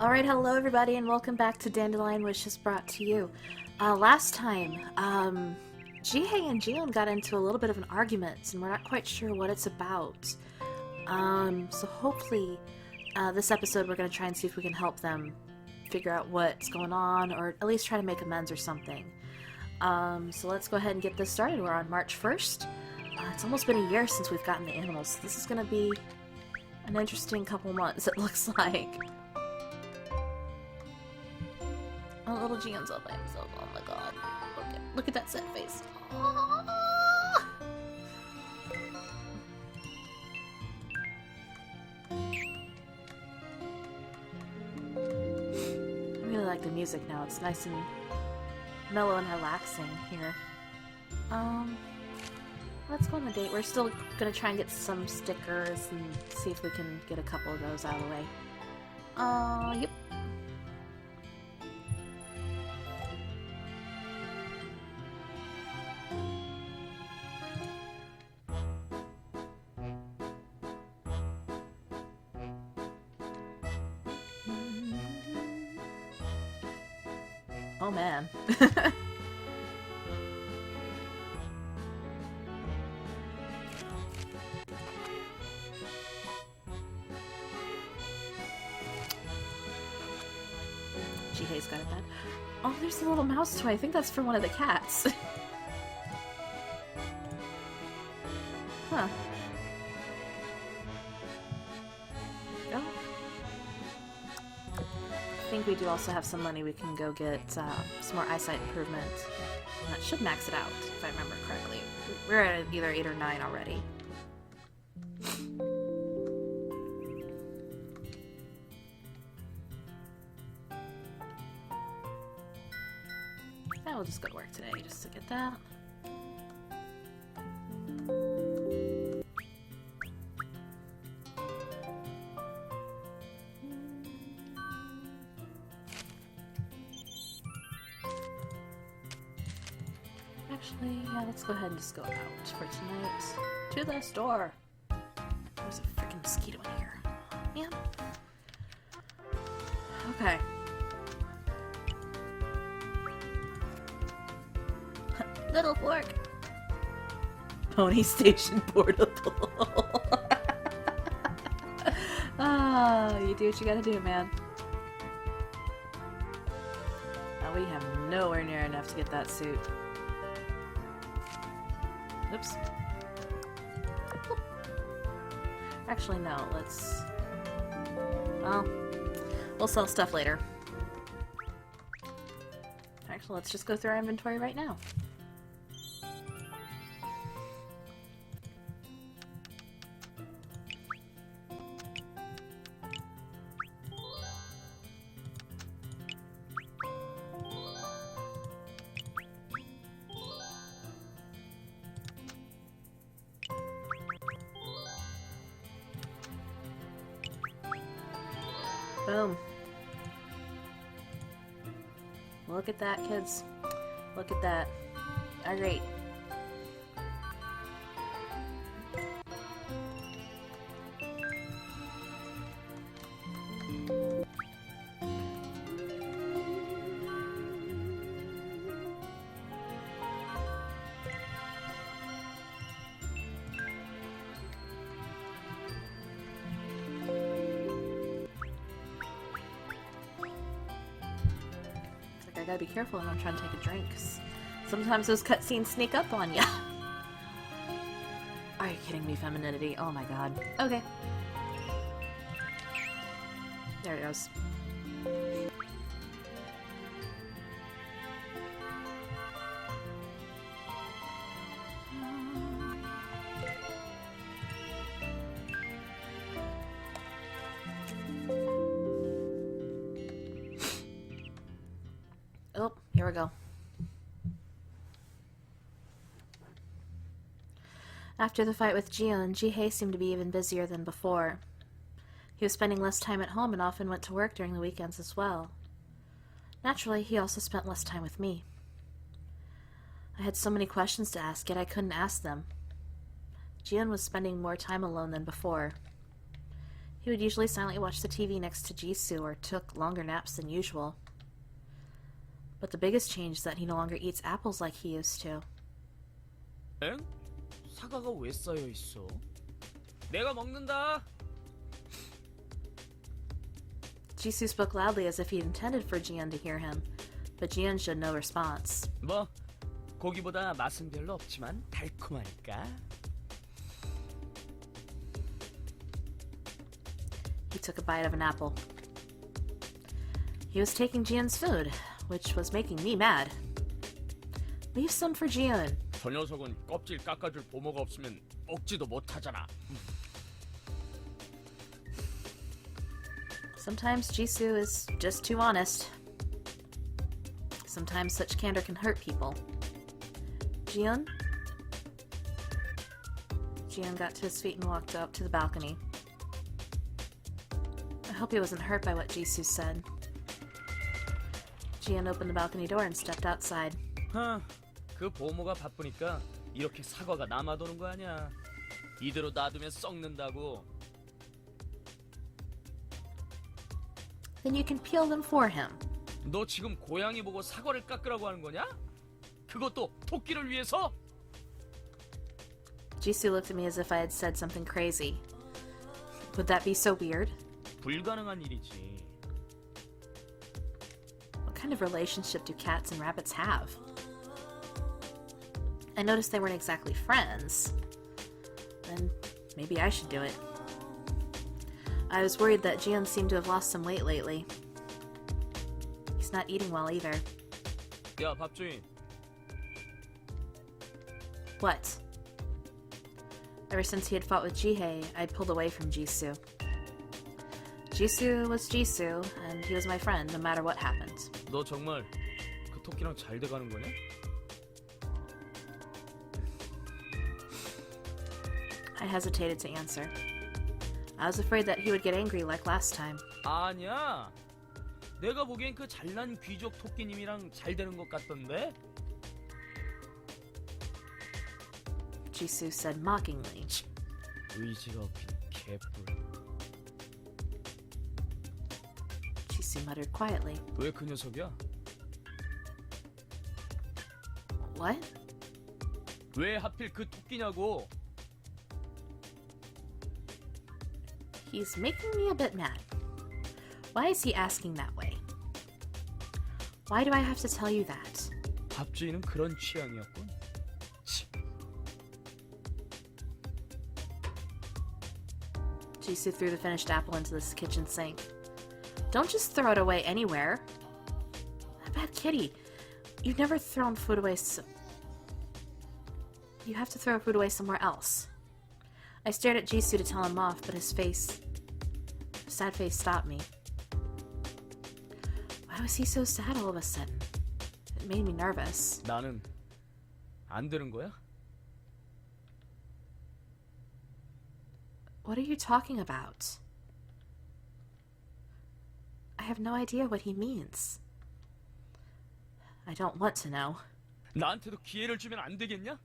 Alright, hello everybody, and welcome back to Dandelion Wishes Brought to you. Last time, Jihei and Jion got into a little bit of an argument, and we're not quite sure what it's about. So hopefully, this episode we're going to try and see if we can help them figure out what's going on, or at least try to make amends or something. So let's go ahead and get this started. We're on March 1st. It's almost been a year since we've gotten the animals, so this is going to be an interesting couple months, it looks like. Oh, little Gion's all by himself. Oh my god. Look at that sad face. Ah! I really like the music now. It's nice and mellow and relaxing here. Let's go on the date. We're still gonna try and get some stickers and see if we can get a couple of those out of the way. Yep. Oh man. Jihei's got it bad. Oh, there's a little mouse toy. I think that's for one of the cats. Huh. Oh. I think we do also have some money we can go get some more eyesight improvement. And that should max it out, if I remember correctly. We're at either 8 or 9 already. We'll just go to work today just to get that. Actually, yeah, let's go ahead and just go out for tonight. To the store! There's a freaking mosquito in here. Man. Okay. Little fork! Pony station portable. You do what you gotta do, man. We have nowhere near enough to get that suit. Oops. Actually, no, let's... Well, we'll sell stuff later. Actually, let's just go through our inventory right now. Boom. Look at that, kids. Look at that. Alright. I gotta be careful when I'm trying to take a drink, 'cause sometimes those cutscenes sneak up on ya. Are you kidding me, femininity? Oh my god. Okay. There it goes. Oh, here we go. After the fight with Jion, Jihei seemed to be even busier than before. He was spending less time at home and often went to work during the weekends as well. Naturally, he also spent less time with me. I had so many questions to ask, yet I couldn't ask them. Jion was spending more time alone than before. He would usually silently watch the TV next to Jisoo or took longer naps than usual. But the biggest change is that he no longer eats apples like he used to. 엥? 사과가 왜 쌓여 있어? 내가 먹는다. Jisoo spoke loudly as if he intended for Jian to hear him, but Jian showed no response. 뭐 고기보다 맛은 별로 없지만 달콤하니까. He took a bite of an apple. He was taking Jian's food, which was making me mad. Leave some for Jian. 저 녀석은 껍질 깎아줄 보모가 없으면 먹지도 못하잖아. Sometimes Jisoo is just too honest. Sometimes such candor can hurt people. Jian? Jian got to his feet and walked up to the balcony. I hope he wasn't hurt by what Jisoo said. Jian opened the balcony door and stepped outside. 그 보모가 바쁘니까 이렇게 사과가 남아도는 거 아니야. 이대로 놔두면 썩는다고. Then you can peel them for him. 너 지금 고양이 보고 사과를 깎으라고 하는 거냐? 그것도 토끼를 위해서? Jisoo looked at me as if I had said something crazy. Would that be so weird? 불가능한 일이지. What kind of relationship do cats and rabbits have? I noticed they weren't exactly friends. Then maybe I should do it. I was worried that Jian seemed to have lost some weight lately. He's not eating well either. 야, 밥주인. What? Ever since he had fought with Jihei, I'd pulled away from Jisoo. Jisoo was Jisoo, and he was my friend no matter what happened. 너 정말 그 토끼랑 잘 돼가는 거냐? I hesitated to answer. I was afraid that he would get angry like last time. 아니야. 내가 보기엔 그 잘난 귀족 토끼님이랑 잘 되는 것 같던데? Jisoo said mockingly. 의지가 없긴 개뿔. Jisoo muttered quietly. 왜 그 녀석이야? What? 왜 하필 그 토끼냐고? He's making me a bit mad. Why is he asking that way? Why do I have to tell you that? 밥주인은 그런 취향이었군. 치. Jisoo threw the finished apple into the kitchen sink. Don't just throw it away anywhere. That bad kitty. You've never thrown food away You have to throw food away somewhere else. I stared at Jisoo to tell him off, but his sad face stopped me. Why was he so sad all of a sudden? It made me nervous. 나는 안 되는 거야? What are you talking about? I have no idea what he means. I don't want to know. 나한테도 기회를 주면 안 되겠냐?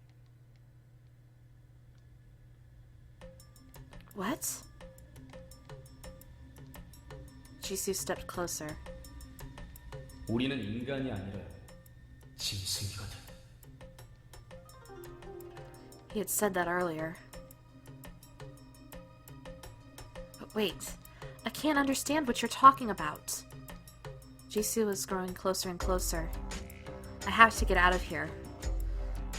What? Jisoo stepped closer. 우리는 인간이 아니라 짐승이거든. He had said that earlier. But wait, I can't understand what you're talking about. Jisoo was growing closer and closer. I have to get out of here.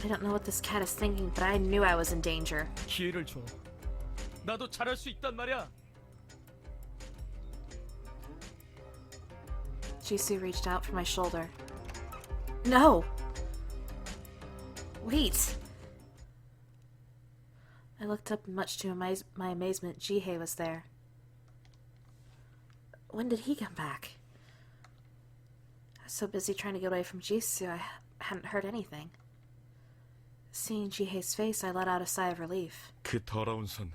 I don't know what this cat is thinking, but I knew I was in danger. 기회를 줘. 나도 잘할 수 있단 말이야. Jisoo reached out for my shoulder. No! Wait! I looked up and much to my amazement, Jihei was there. When did he come back? I was so busy trying to get away from Jisoo, I hadn't heard anything. Seeing Jihei's face, I let out a sigh of relief. 그 더러운 손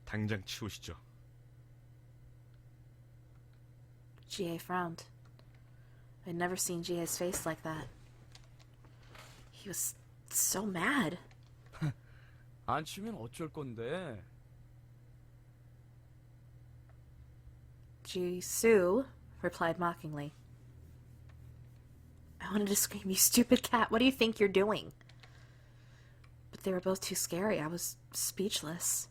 당장 치우시죠. Jihei frowned. I'd never seen Jihei's face like that. He was so mad. 안 치우면 어쩔 건데? Jisoo replied mockingly. I wanted to scream, "You stupid cat, what do you think you're doing?" But they were both too scary. I was speechless.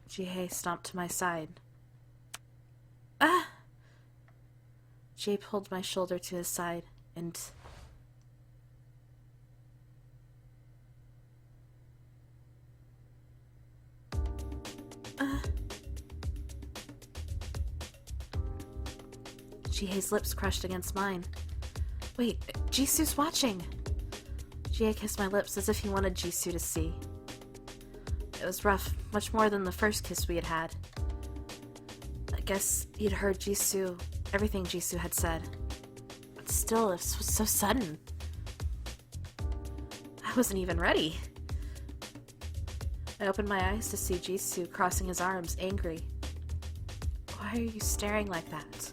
Jihei stomped to my side. Ah! Jihei pulled my shoulder to his side and... Jihei's lips crushed against mine. Wait, Jisoo's watching! Jihei kissed my lips as if he wanted Jisoo to see. It was rough, much more than the first kiss we had had. I guess he'd heard Jisoo, everything Jisoo had said. But still, this was so sudden. I wasn't even ready. I opened my eyes to see Jisoo crossing his arms, angry. Why are you staring like that?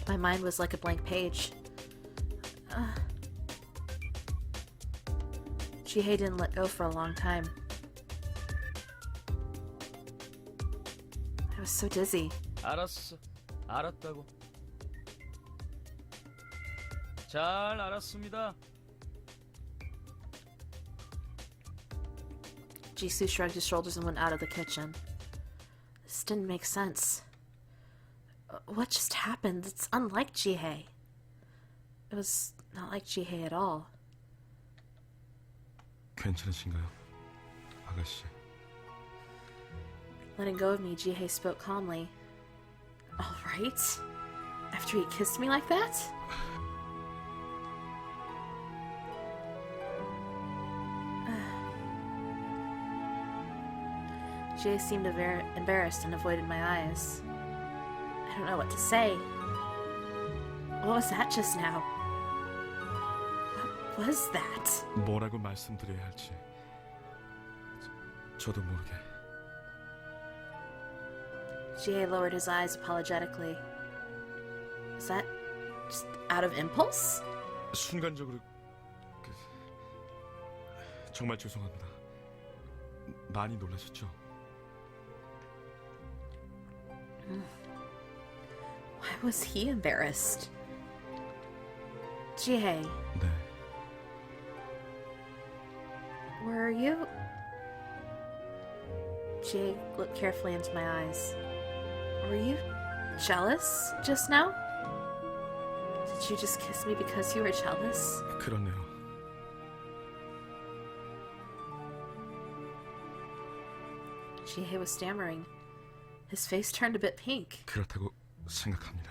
My mind was like a blank page. Jihei didn't let go for a long time. I was so dizzy. 알았어. 알았다고. 잘 알았습니다. Jisoo shrugged his shoulders and went out of the kitchen. This didn't make sense. What just happened? It's unlike Jihei. It was not like Jihei at all. 괜찮으신가요, 아가씨? Letting go of me, Jihei spoke calmly. All right? After he kissed me like that? Jihei seemed embarrassed and avoided my eyes. I don't know what to say. What was that just now? What was that? 뭐라고 말씀드려야 할지 저도 모르게. Jihei lowered his eyes apologetically. Was that just out of impulse? 순간적으로 정말 죄송합니다. 많이 놀라셨죠? Why was he embarrassed? Jihei, 네. were you... Jihei looked carefully into my eyes. Were you jealous just now? Did you just kiss me because you were jealous? 그렇네요. Jihei was stammering. His face turned a bit pink. 그렇다고 생각합니다.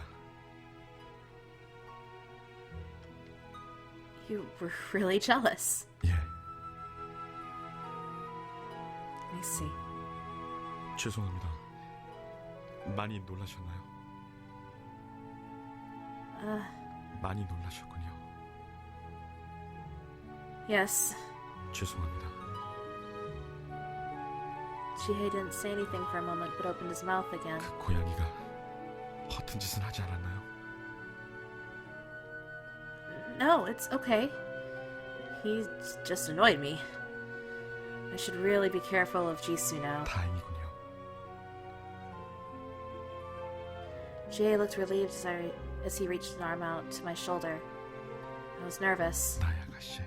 You were really jealous. 예, Let me see. 죄송합니다. 많이 놀라셨나요? 많이 놀라셨군요. Yes. 죄송합니다. Jihei didn't say anything for a moment, but opened his mouth again. 그 고양이가 허튼 짓은 하지 않았나요? No, it's okay. He just annoyed me. I should really be careful of Jisoo now. 다행이군요. Jihei looked relieved as he reached an arm out to my shoulder. I was nervous. 나의 아가씨.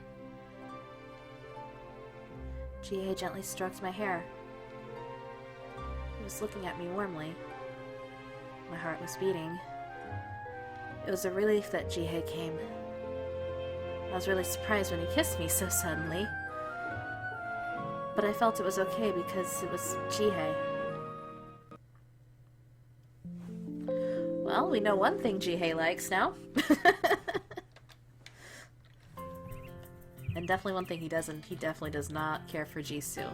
Jihei gently stroked my hair. He was looking at me warmly. My heart was beating. It was a relief that Jihei came. I was really surprised when he kissed me so suddenly. But I felt it was okay because it was Jihei. Well, we know one thing Jihei likes now. And definitely one thing he doesn't. He definitely does not care for Jisoo.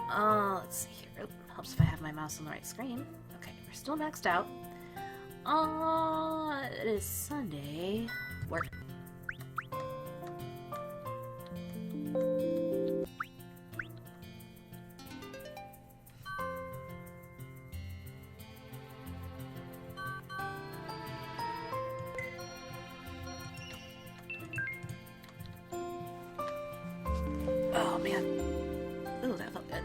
Let's see here. It helps if I have my mouse on the right screen. Okay, we're still maxed out. It is Sunday. Work. Oh man. Ooh, that felt good.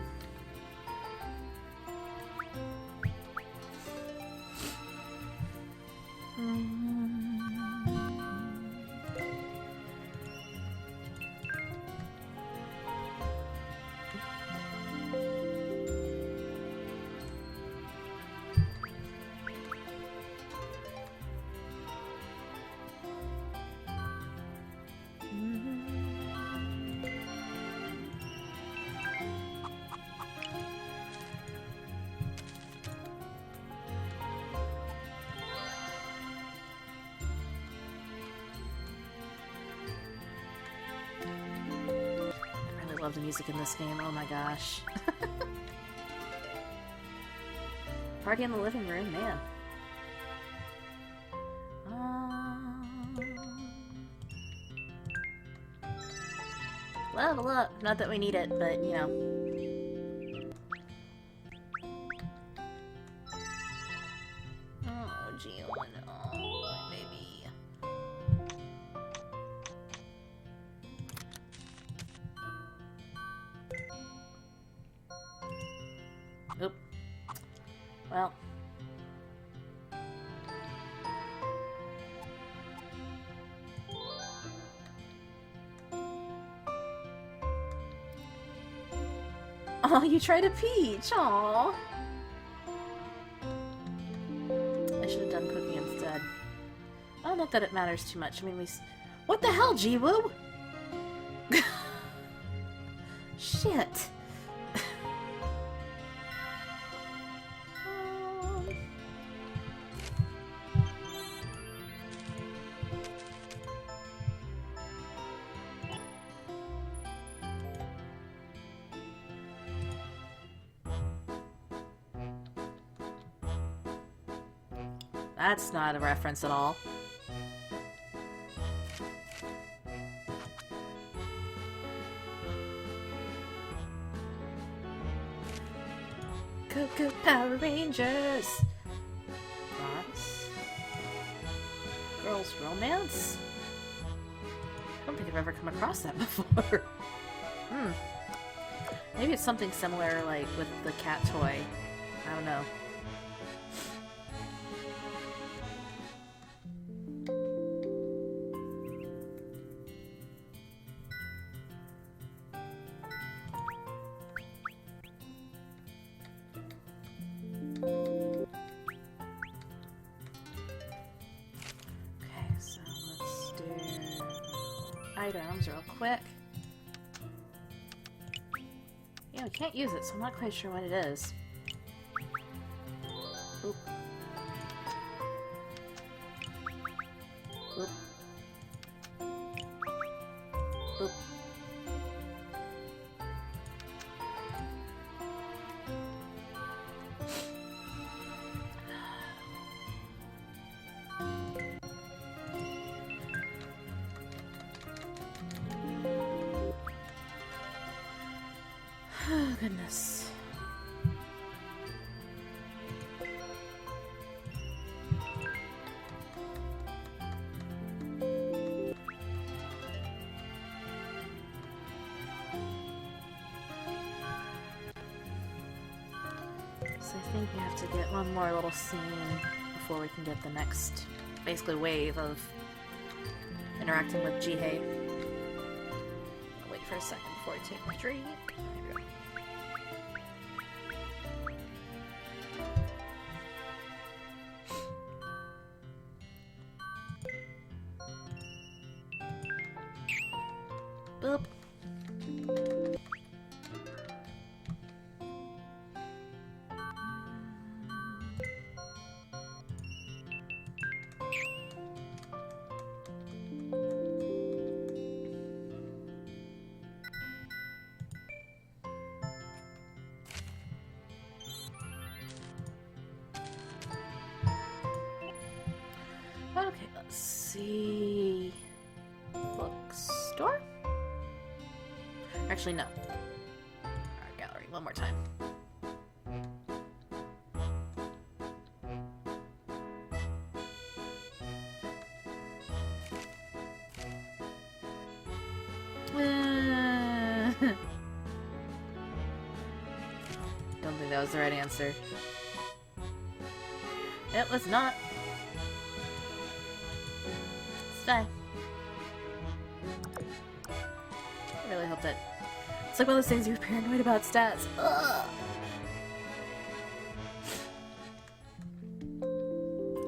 love the music in this game. Oh my gosh. Party in the living room, man. Level up. Not that we need it, but you know. Oh, Gion. Oh, baby. Oop. Well. Oh, you tried a peach. Aww. I should have done cooking instead. Oh, not that it matters too much. I mean, what the hell, Jiwoo? Shit. That's not a reference at all. Cuckoo Power Rangers! Thoughts? Girls' romance? I don't think I've ever come across that before. Maybe it's something similar, like, with the cat toy. I don't know. Items real quick. Yeah, we can't use it, so I'm not quite sure what it is. Oop. Oop. Oop. Oh, goodness. So I think we have to get one more little scene before we can get the next, basically, wave of interacting with Jihei. I'll wait for a second before I take my drink. There we go. Boop. Okay, let's see. Bookstore? Actually, no. Art gallery, one more time. Don't think that was the right answer. It was not. Stay. I really hope that... It's like one of those things you're paranoid about stats. Ugh.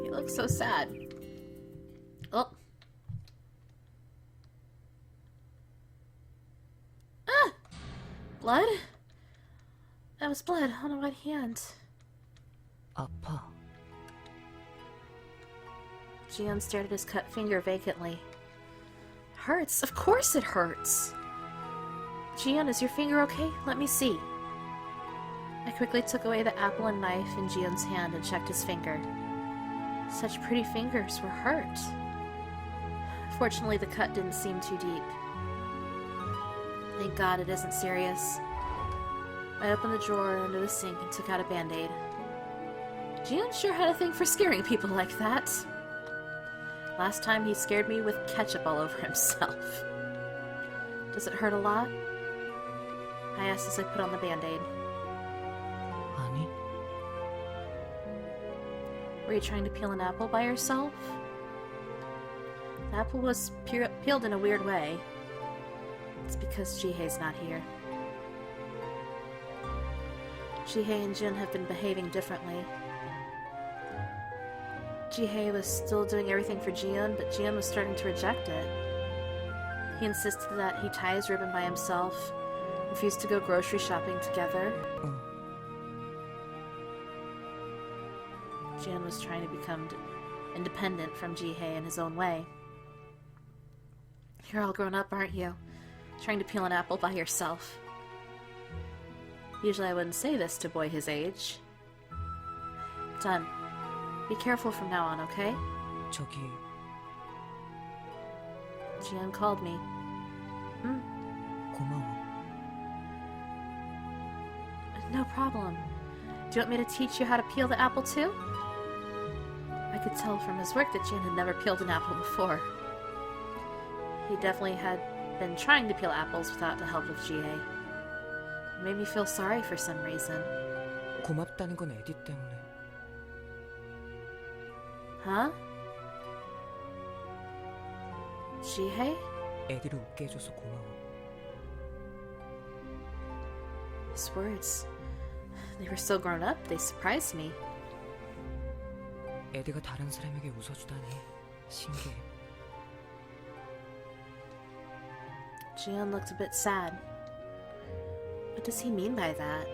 He looks so sad. Oh. Ah! Blood? That was blood on a white hand. 아파. Jian stared at his cut finger vacantly. Hurts? Of course it hurts! Jian, is your finger okay? Let me see. I quickly took away the apple and knife in Jian's hand and checked his finger. Such pretty fingers were hurt. Fortunately, the cut didn't seem too deep. Thank God it isn't serious. I opened the drawer under the sink and took out a band-aid. Jian sure had a thing for scaring people like that. Last time he scared me with ketchup all over himself. Does it hurt a lot? I asked as I put on the band-aid. 아니, Were you trying to peel an apple by yourself? The apple was peeled in a weird way. It's because Jihei's not here. Jihei and Jin have been behaving differently. Jihei was still doing everything for Jian, but Jian was starting to reject it. He insisted that he tie his ribbon by himself, refused to go grocery shopping together. 응. Jian was trying to become independent from Jihei in his own way. You're all grown up, aren't you? Trying to peel an apple by yourself. Usually I wouldn't say this to a boy his age. Done. Be careful from now on, okay? 저기 Jian called me. 고마워. No problem. Do you want me to teach you how to peel the apple too? I could tell from his work that Jian had never peeled an apple before. He definitely had been trying to peel apples without the help of Jihei. It made me feel sorry for some reason. 고맙다는 건 에디 때문에. Huh? Jihei? 에디를 웃게 해줘서 고마워. His words. They were so grown up, they surprised me. 에디가 다른 사람에게 웃어주다니 신기해. Jian looked a bit sad. What does he mean by that?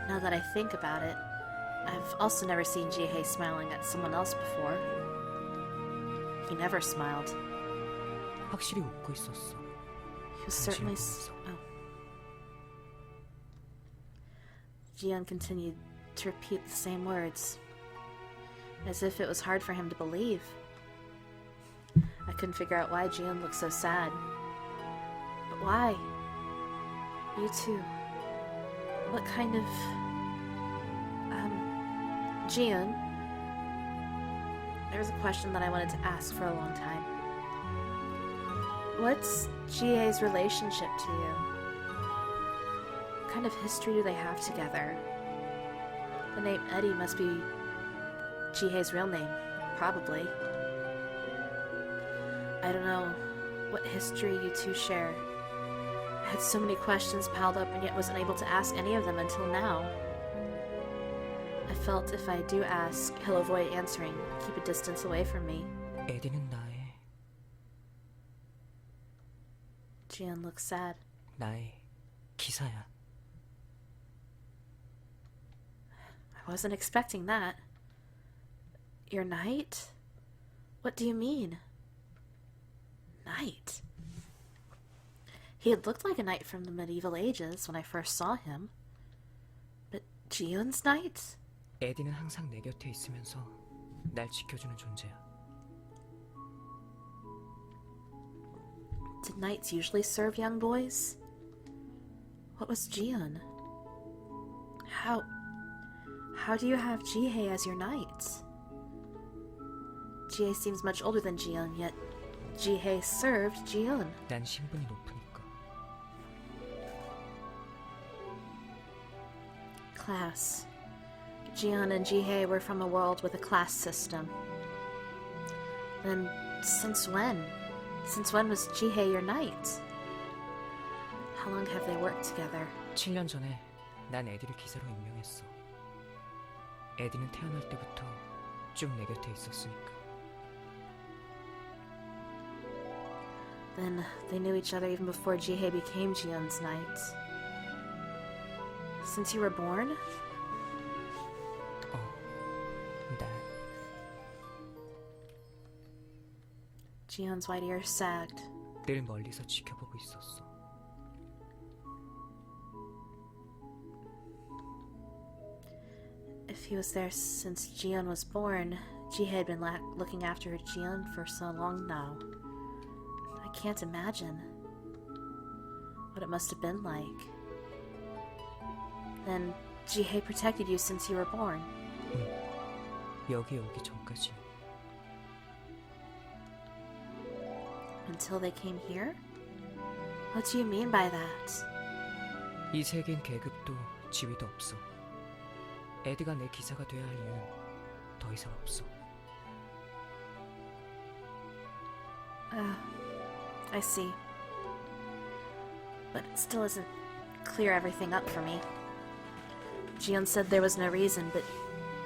Now that I think about it, I've also never seen Jihei smiling at someone else before. He never smiled. 확실히 웃고 있었어. He was certainly... 보면서. Oh. Jian continued to repeat the same words, as if it was hard for him to believe. I couldn't figure out why Jian looked so sad. But why? You two. What kind of... Jian. There was a question that I wanted to ask for a long time. What's Jihei's relationship to you? What kind of history do they have together? The name Eddie must be Jihei's real name, probably. I don't know what history you two share. I had so many questions piled up and yet wasn't able to ask any of them until now. I felt if I do ask, he'll avoid answering, keep a distance away from me. 에디는 나의 Jian looked sad. 나의 기사야. I wasn't expecting that. Your knight? What do you mean? Knight? He had looked like a knight from the medieval ages when I first saw him. But Jian's knight? 에디는 항상 내 곁에 있으면서 날 지켜주는 존재야. Did knights usually serve young boys? What was Jian? How do you have Jihei as your knight? Jihei seems much older than Jian, yet Jihei served Jian. 난 신분이 높으니까. Class. Jian and Jihei were from a world with a class system. Then, since when? Since when was Jihei your knight? How long have they worked together? 7년 전에 난 에디를 기사로 임명했어. 에디는 태어날 때부터 쭉 내 곁에 있었으니까. Then they knew each other even before Jihei became Jian's knight. Since you were born? 날 Jian's white ears sagged. 늘 멀리서 지켜보고 있었어. If he was there since Jiyeon was born, Jihye had been looking after Jiyeon for so long now. I can't imagine what it must have been like. Then Jihye protected you since you were born. 여기 오기 전까지. Until they came here? What do you mean by that? 이 세계엔 계급도 지위도 없어. 에드가 내 기사가 돼야 할 이유는 더 이상 없어. I see. But it still isn't clear everything up for me. Jiyeon said there was no reason, but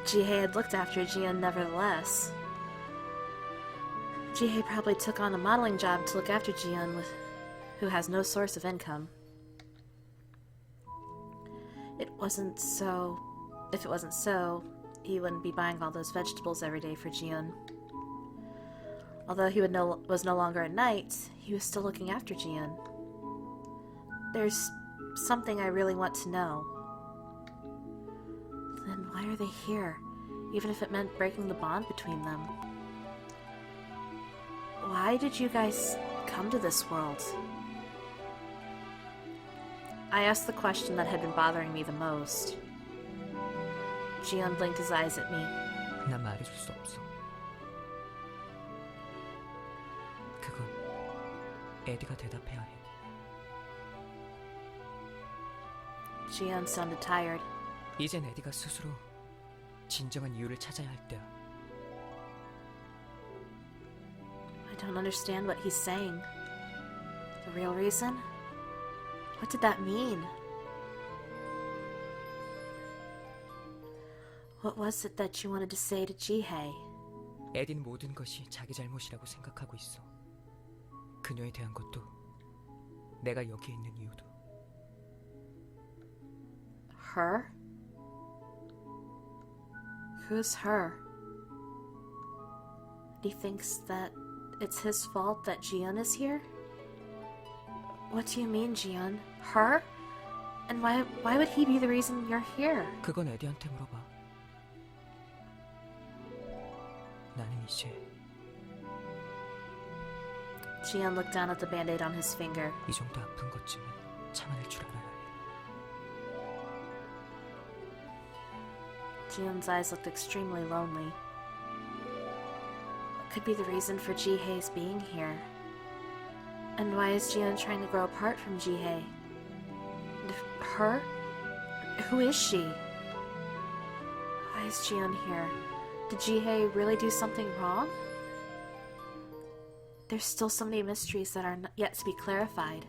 Jihye had looked after Jiyeon nevertheless. Jihye probably took on a modeling job to look after Jiyeon, who has no source of income. If it wasn't so, he wouldn't be buying all those vegetables every day for Jiyeon. Although he was no longer a knight, he was still looking after Jiyeon. There's something I really want to know. Then why are they here, even if it meant breaking the bond between them? Why did you guys come to this world? I asked the question that had been bothering me the most. Jiyeon blinked his eyes at me. 난 말해줄 수 없어. 그건 에드가 대답해야 해. Jiyeon sounded tired. 이젠 에드가 스스로 진정한 이유를 찾아야 할 때야. I don't understand what he's saying. The real reason? What did that mean? What was it that you wanted to say to Jihye? 에디는 모든 것이 자기 잘못이라고 생각하고 있어. 그녀에 대한 것도, 내가 여기에 있는 이유도. Her? Who's her? He thinks that it's his fault that Jiyeon is here? What do you mean, Jiyeon? Her? And why would he be the reason you're here? 그건 에디한테 물어봐. 나는 이제 Jiyeon looked down at the band-aid on his finger. 이 정도 아픈 것쯤은 참아낼 줄 알아야 해. Jiyeon's eyes looked extremely lonely. What could be the reason for Jihye's being here? And why is Jiyeon trying to grow apart from Jihye? And her? Who is she? Why is Jiyeon here? Did Jihye really do something wrong? There's still so many mysteries that are yet to be clarified.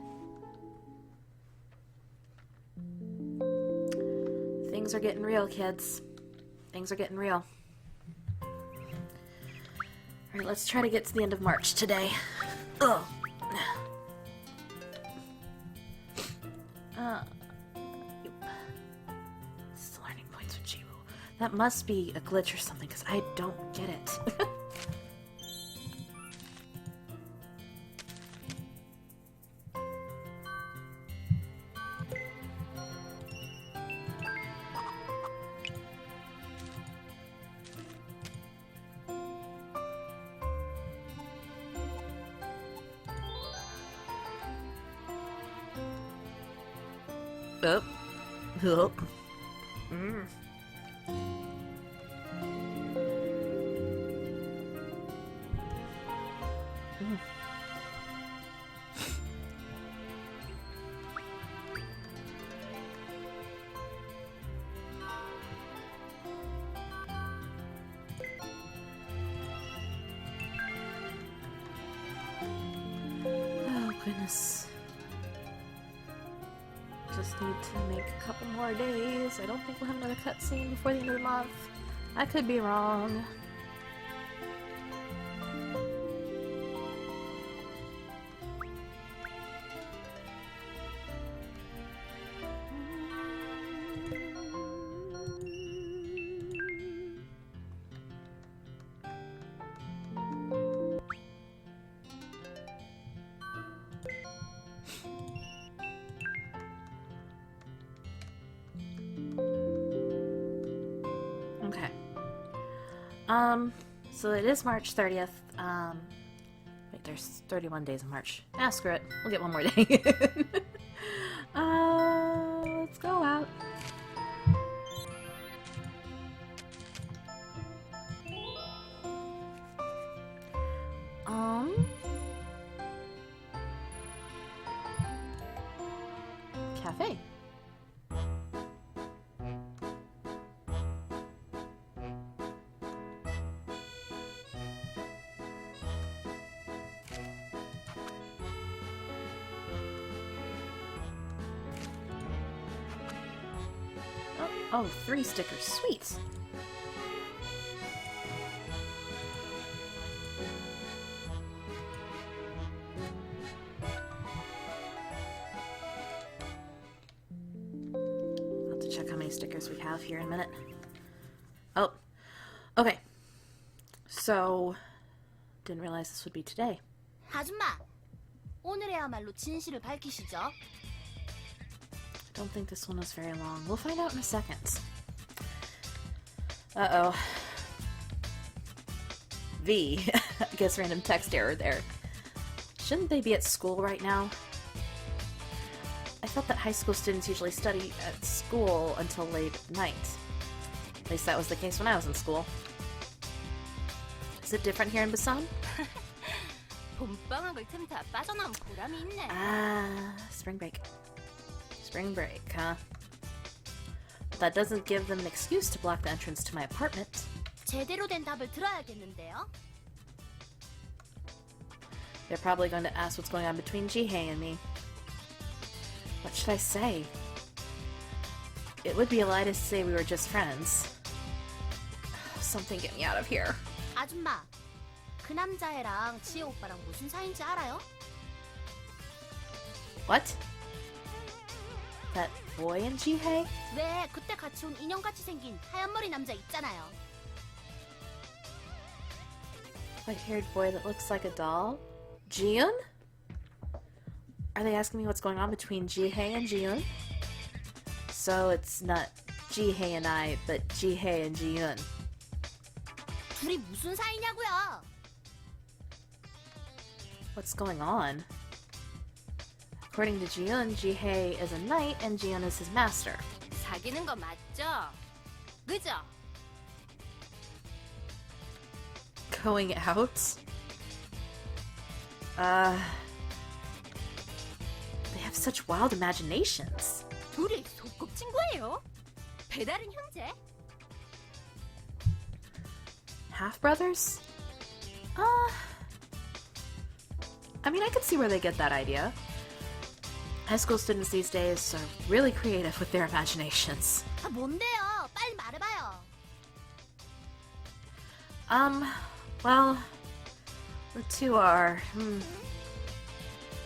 Things are getting real, kids. Things are getting real. Alright, let's try to get to the end of March today. Ugh. Still learning points with Jiwoo. That must be a glitch or something, because I don't get it. Oh. Oh. Mm. Mm. Oh, goodness. Just need to make a couple more days. I don't think we'll have another cutscene before the end of the month. I could be wrong. So it is March 30th. Wait, there's 31 days in March. Ah, screw it. We'll get one more day. Let's go out. Cafe. Oh, 3 stickers. Sweet. I'll have to check how many stickers we have here in a minute. Oh, okay. So, didn't realize this would be today. 아줌마, 오늘에야말로 진실을 밝히시죠. I don't think this one was very long. We'll find out in a second. Uh-oh. V. I guess random text error there. Shouldn't they be at school right now? I thought that high school students usually study at school until late at night. At least that was the case when I was in school. Is it different here in Busan? 봄방학을 틈타 빠져나온 보람이 있네. Ah, spring break. Spring break, huh? But that doesn't give them an excuse to block the entrance to my apartment. 제대로 된 답을 들어야겠는데요. They're probably going to ask what's going on between Jihei and me. What should I say? It would be a lie to say we were just friends. Something get me out of here. 아줌마, 그 남자애랑 지혜 오빠랑 무슨 사이인지 알아요? What? That boy in Jihei? 왜 그때 같이 온 인형같이 생긴 하얀 머리 남자 있잖아요. White-haired boy that looks like a doll? Jiun? Are they asking me what's going on between Jihei and Jiun? So it's not Jihei and I, but Jihei and Jiun. 둘이 무슨 사이냐고요? What's going on? According to Jiun, Jihei is a knight and Jiun is his master. 사귀는 거 맞죠? 그죠? Going out? They have such wild imaginations. 둘이 소꿉친구예요? 배다른 형제? Half-brothers? I mean, I could see where they get that idea. High school students these days are really creative with their imaginations. 아, 뭔데요? 빨리 말해봐요. Well, the two are,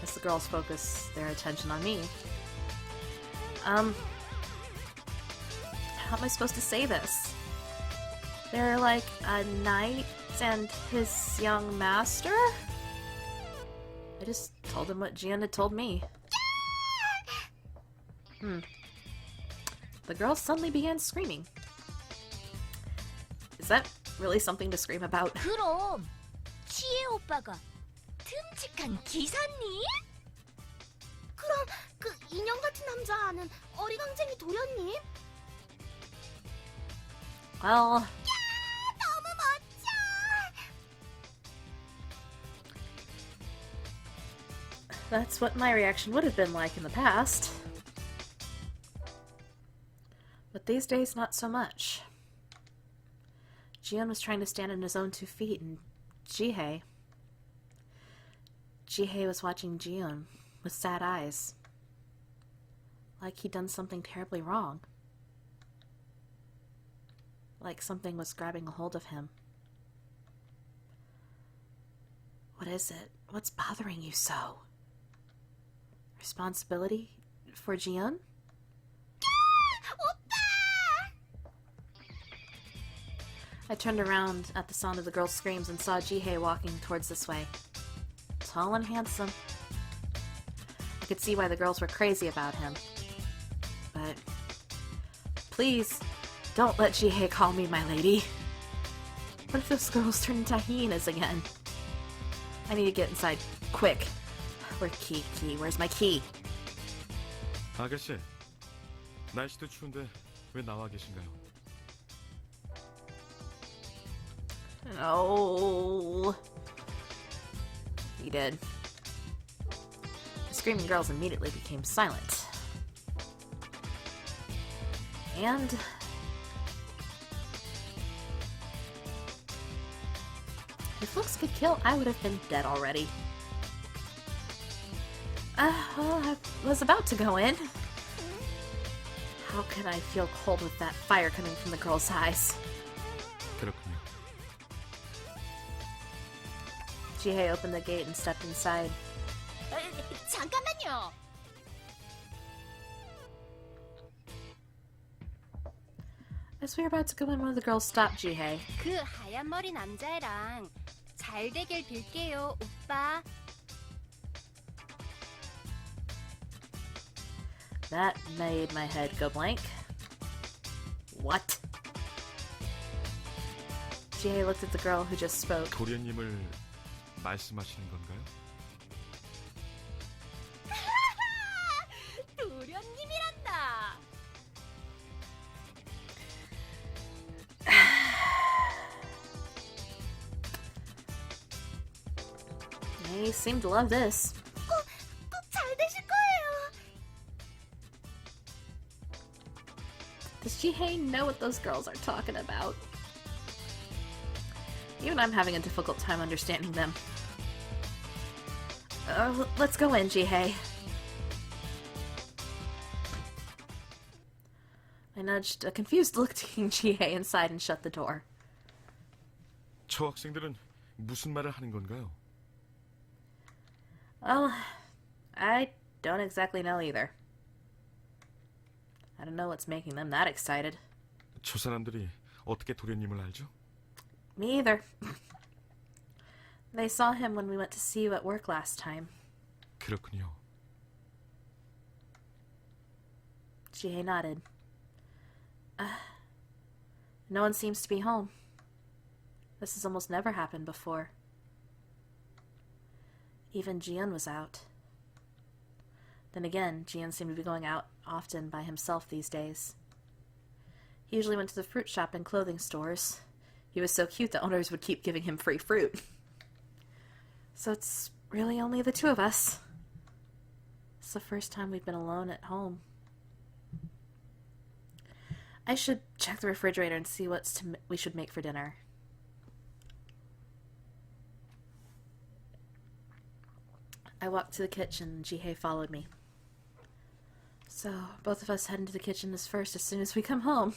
as the girls focus their attention on me. How am I supposed to say this? They're like a knight and his young master? I just told them what Jian had told me. The girls suddenly began screaming. Is that really something to scream about? 그럼 지혜 오빠가 듬직한 기사님? 그럼 그 인형 같은 남자는 어리광쟁이 도련님? Well, 너무 멋져! that's what my reaction would have been like in the past. But these days, not so much. Jian was trying to stand on his own 2 feet, and Jihei was watching Jian with sad eyes. Like he'd done something terribly wrong. Like something was grabbing a hold of him. What is it? What's bothering you so? Responsibility for Jian? I turned around at the sound of the girls' screams and saw Jihei walking towards this way. Tall and handsome. I could see why the girls were crazy about him. But please, don't let Jihei call me my lady. What if those girls turn into hyenas again? I need to get inside. Quick. Where's key? Where's my key? 아가씨, 날씨도 추운데 왜 나와 계신가요? No. He did. The screaming girls immediately became silent. And if looks could kill, I would have been dead already. Well, I was about to go in. How can I feel cold with that fire coming from the girl's eyes? 그렇군요. Jihei opened the gate and stepped inside. 잠깐만요. As we were about to go in, one of the girls stopped Jihei. 그 하얀 머리 남자애랑 잘 되길 빌게요, 오빠. That made my head go blank. What? Jihei looked at the girl who just spoke. 도련님을 말씀하시는 건가요? 도련님이란다. They seem to love this. 꼭 잘 되실 거예요. Does Jihei know what those girls are talking about? Even I'm having a difficult time understanding them. Let's go in, Jihei. I nudged a confused-looking Jihei inside and shut the door. 저 학생들은 무슨 말을 하는 건가요? Well, I don't exactly know either. I don't know what's making them that excited. 저 사람들이 어떻게 도련님을 알죠? Me either. They saw him when we went to see you at work last time. 그렇군요. Jihei nodded. No one seems to be home. This has almost never happened before. Even Jian was out. Then again, Jian seemed to be going out often by himself these days. He usually went to the fruit shop and clothing stores. He was so cute the owners would keep giving him free fruit. So it's really only the two of us. It's the first time we've been alone at home. I should check the refrigerator and see what we should make for dinner. I walked to the kitchen and Jihei followed me. So, both of us head into the kitchen as soon as we come home.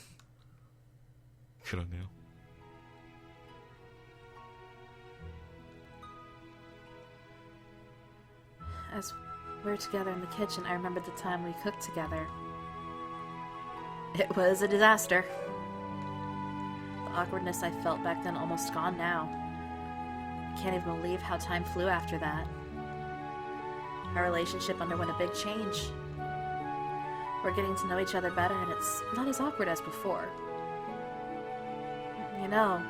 그렇네요. As we were together in the kitchen, I remembered the time we cooked together. It was a disaster. The awkwardness I felt back then almost gone now. I can't even believe how time flew after that. Our relationship underwent a big change. We're getting to know each other better, and it's not as awkward as before. You know,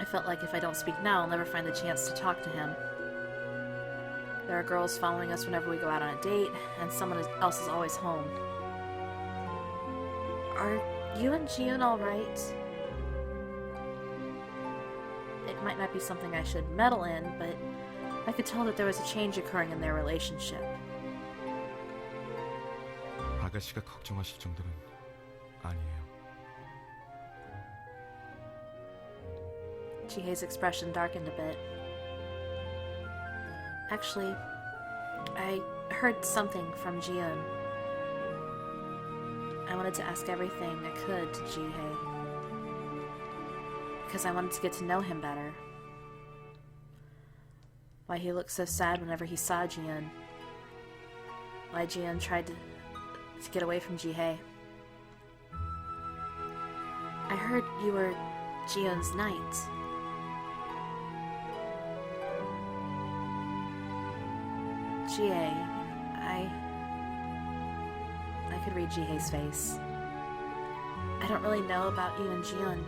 I felt like if I don't speak now, I'll never find the chance to talk to him. There are girls following us whenever we go out on a date, and someone else is always home. Are you and Jiun alright? It might not be something I should meddle in, but I could tell that there was a change occurring in their relationship. 아가씨가 걱정하실 정도는 아니에요. Jihei's expression darkened a bit. Actually, I heard something from Jiun. I wanted to ask everything I could to Jihei. Because I wanted to get to know him better. Why he looked so sad whenever he saw Jiun. Why Jiun tried to get away from Jihei. I heard you were Jiun's knight. Jihei, I could read Jihei's face. I don't really know about you and Jiun.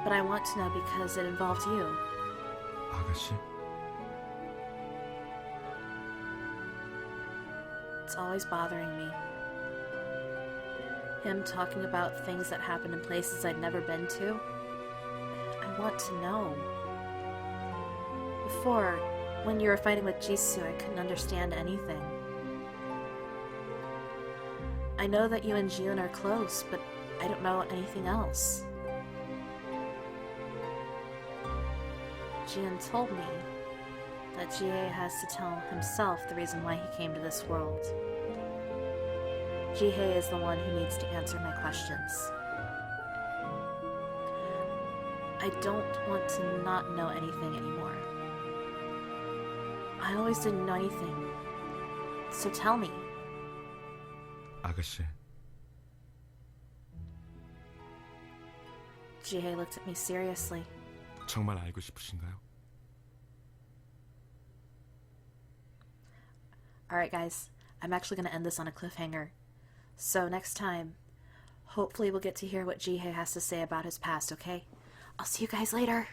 but I want to know because it involved you. 아가씨, It's always bothering me. Him talking about things that happened in places I'd never been to. I want to know. Before, when you were fighting with Jisoo, I couldn't understand anything. I know that you and Jiun are close, but I don't know anything else. Jiun told me that Jihei has to tell himself the reason why he came to this world. Jihei is the one who needs to answer my questions. I don't want to not know anything anymore. I always didn't know anything. So tell me. 아가씨, Jihei looked at me seriously. 정말 알고 싶으신가요? Alright guys, I'm actually going to end this on a cliffhanger. So next time, hopefully we'll get to hear what Jihei has to say about his past, okay? I'll see you guys later!